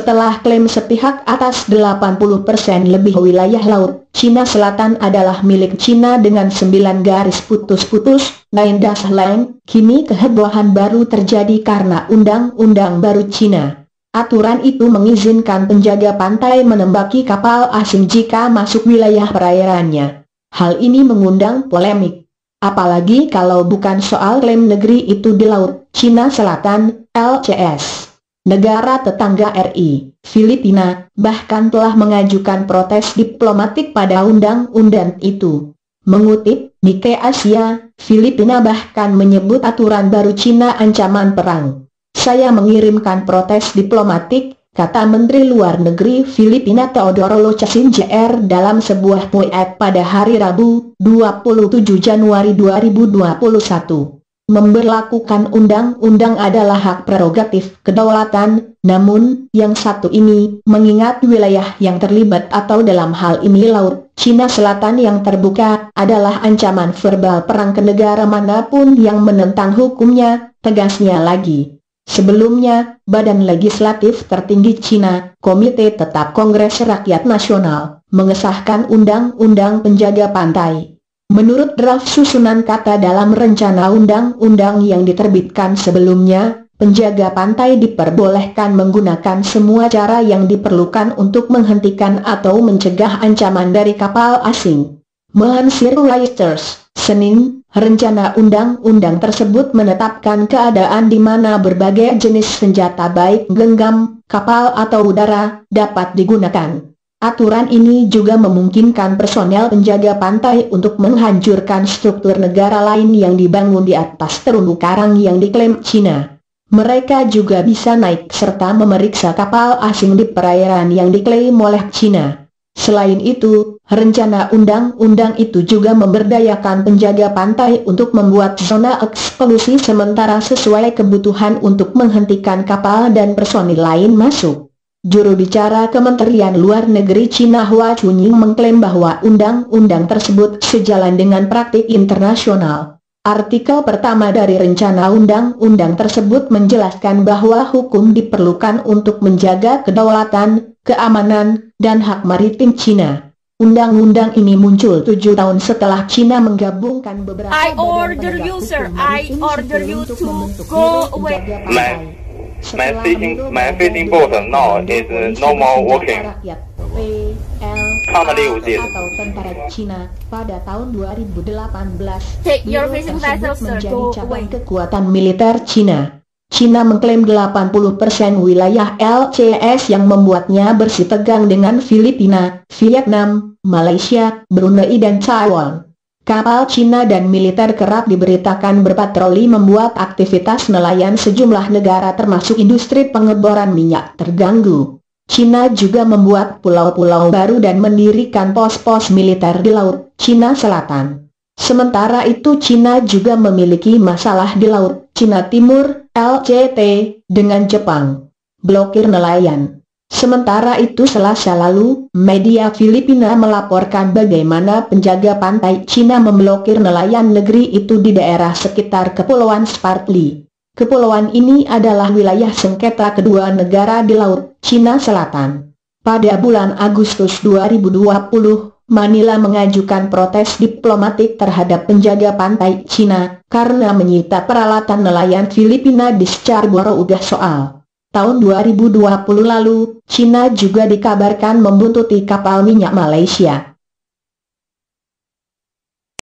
Setelah klaim sepihak atas 80% lebih wilayah laut Cina Selatan adalah milik Cina dengan 9 garis putus-putus, 9 line, kini kehebohan baru terjadi karena undang-undang baru Cina. Aturan itu mengizinkan penjaga pantai menembaki kapal asing jika masuk wilayah perairannya. Hal ini mengundang polemik. Apalagi kalau bukan soal klaim negeri itu di laut Cina Selatan, LCS. Negara tetangga RI, Filipina, bahkan telah mengajukan protes diplomatik pada undang-undang itu. Mengutip Nikkei Asia, Filipina bahkan menyebut aturan baru Cina ancaman perang. Saya mengirimkan protes diplomatik, kata Menteri Luar Negeri Filipina Teodoro Locsin Jr. dalam sebuah tweet pada hari Rabu, 27 Januari 2021. Memberlakukan undang-undang adalah hak prerogatif kedaulatan, namun, yang satu ini, mengingat wilayah yang terlibat atau dalam hal ini laut Cina Selatan yang terbuka, adalah ancaman verbal perang ke negara manapun yang menentang hukumnya, tegasnya lagi. Sebelumnya, Badan Legislatif Tertinggi Cina, Komite Tetap Kongres Rakyat Nasional, mengesahkan Undang-Undang Penjaga Pantai. Menurut draft susunan kata dalam rencana undang-undang yang diterbitkan sebelumnya, penjaga pantai diperbolehkan menggunakan semua cara yang diperlukan untuk menghentikan atau mencegah ancaman dari kapal asing. Melansir Reuters, Senin, rencana undang-undang tersebut menetapkan keadaan di mana berbagai jenis senjata baik genggam, kapal atau udara, dapat digunakan. Aturan ini juga memungkinkan personel penjaga pantai untuk menghancurkan struktur negara lain yang dibangun di atas terumbu karang yang diklaim Cina. Mereka juga bisa naik serta memeriksa kapal asing di perairan yang diklaim oleh Cina. Selain itu, rencana undang-undang itu juga memberdayakan penjaga pantai untuk membuat zona eksklusi sementara sesuai kebutuhan untuk menghentikan kapal dan personil lain masuk. Juru bicara Kementerian Luar Negeri Cina Hua Chunying mengklaim bahwa undang-undang tersebut sejalan dengan praktik internasional. Artikel pertama dari rencana undang-undang tersebut menjelaskan bahwa hukum diperlukan untuk menjaga kedaulatan, keamanan, dan hak maritim Cina. Undang-undang ini muncul 7 tahun setelah Cina menggabungkan beberapa I badan order penegak you, hukum sir. I maritim order sipil you untuk to membentuk go biro away. penjaga pantai. My fishing boat now is no more working. Currently Atau tentara Cina pada tahun 2018. Take your biro fishing tersebut vessel, sir. menjadi Go cabang away. kekuatan militer Cina. Cina mengklaim 80% wilayah LCS yang membuatnya bersitegang dengan Filipina, Vietnam, Malaysia, Brunei dan Taiwan. Kapal Cina dan militer kerap diberitakan berpatroli membuat aktivitas nelayan sejumlah negara termasuk industri pengeboran minyak terganggu. Cina juga membuat pulau-pulau baru dan mendirikan pos-pos militer di laut Cina Selatan. Sementara itu Cina juga memiliki masalah di laut Cina Timur, LCT, dengan Jepang. Blokir nelayan. Sementara itu Selasa lalu, media Filipina melaporkan bagaimana penjaga pantai Cina memblokir nelayan negeri itu di daerah sekitar Kepulauan Spratly. Kepulauan ini adalah wilayah sengketa kedua negara di laut Cina Selatan. Pada bulan Agustus 2020, Manila mengajukan protes diplomatik terhadap penjaga pantai Cina karena menyita peralatan nelayan Filipina di Scarborough soal. Tahun 2020 lalu, Cina juga dikabarkan membuntuti kapal minyak Malaysia.